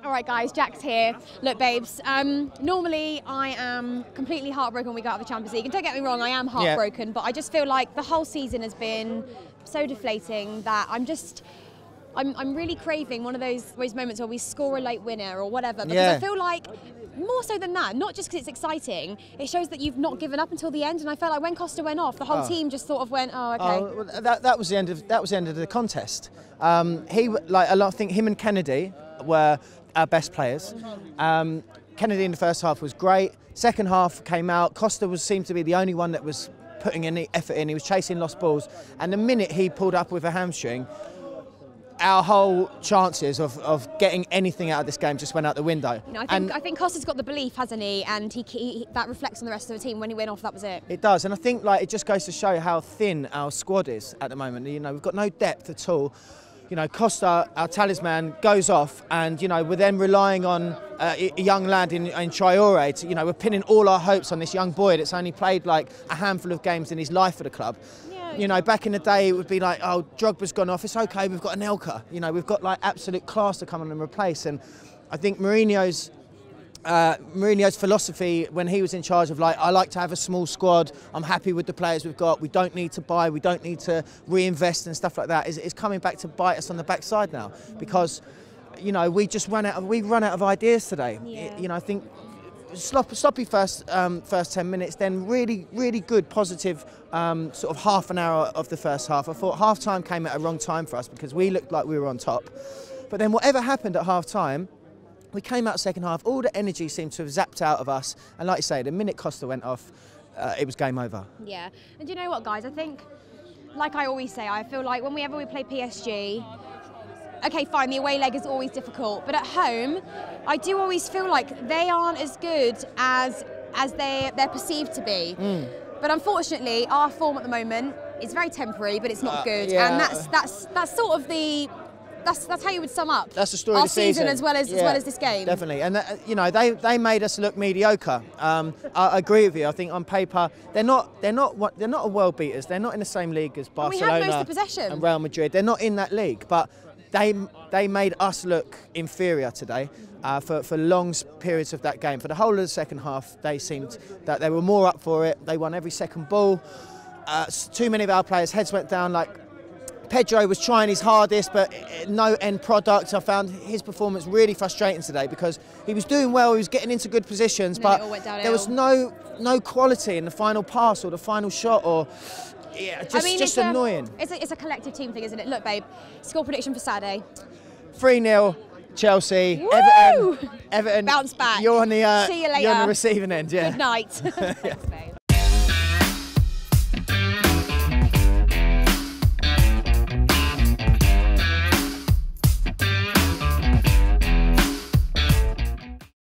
All right, guys, Jack's here. Look, babes, normally I am completely heartbroken when we go out of the Champions League. And don't get me wrong, I am heartbroken, but I just feel like the whole season has been so deflating that I'm really craving one of those moments where we score a late winner or whatever, because I feel like more so than that, not just because it's exciting, it shows that you've not given up until the end. And I felt like when Costa went off, the whole team just sort of went, oh, okay. Well, that was the end of the contest. I think him and Kennedy were our best players. Kennedy in the first half was great. Second half came out. Costa seemed to be the only one that was putting any effort in. He was chasing lost balls, and the minute he pulled up with a hamstring, our whole chances of getting anything out of this game just went out the window. You know, I think Costa's got the belief, hasn't he? And he that reflects on the rest of the team. When he went off, that was it. It does, and I think it just goes to show how thin our squad is at the moment. You know, we've got no depth at all. You know, Costa, our talisman, goes off, and we're then relying on a young lad in Traore. We're pinning all our hopes on this young boy that's only played like a handful of games in his life for the club. Back in the day, it would be like, oh, Drogba's gone off, it's okay, we've got Anelka. We've got like absolute class to come on and replace. And I think Mourinho's philosophy when he was in charge of I like to have a small squad, I'm happy with the players we've got, we don't need to buy, we don't need to reinvest and stuff like that, is coming back to bite us on the backside now, because we just run out of ideas today. I think sloppy first 10 minutes, then really good positive sort of half an hour of the first half. I thought half time came at a wrong time for us because we looked like we were on top, but then whatever happened at half time, we came out second half, all the energy seemed to have zapped out of us, and like you say, the minute Costa went off, it was game over. Yeah, and do you know what, guys? I think, like I always say, I feel like whenever we play PSG, okay, fine, the away leg is always difficult, but at home, I do always feel like they aren't as good as they're perceived to be. But unfortunately, our form at the moment is very temporary, but it's not good, and that's sort of the. That's how you would sum up. That's the story our of the season as well as this game. Definitely, and they made us look mediocre. I agree with you. I think on paper they're not a world beaters. They're not in the same league as Barcelona we had most of possession. And Real Madrid. They're not in that league, but they made us look inferior today for long periods of that game. For the whole of the second half, they seemed that they were more up for it. They won every second ball. Too many of our players' heads went down. Pedro was trying his hardest, but no end product. I found his performance really frustrating today because he was doing well, he was getting into good positions, but there was no quality in the final pass or the final shot, or just annoying. It's a collective team thing, isn't it? Look, babe, score prediction for Saturday. 3-0 Chelsea. Woo! Everton. Bounce back. You're on the see you later. You're on the receiving end. Yeah. Good night. Thanks, babe.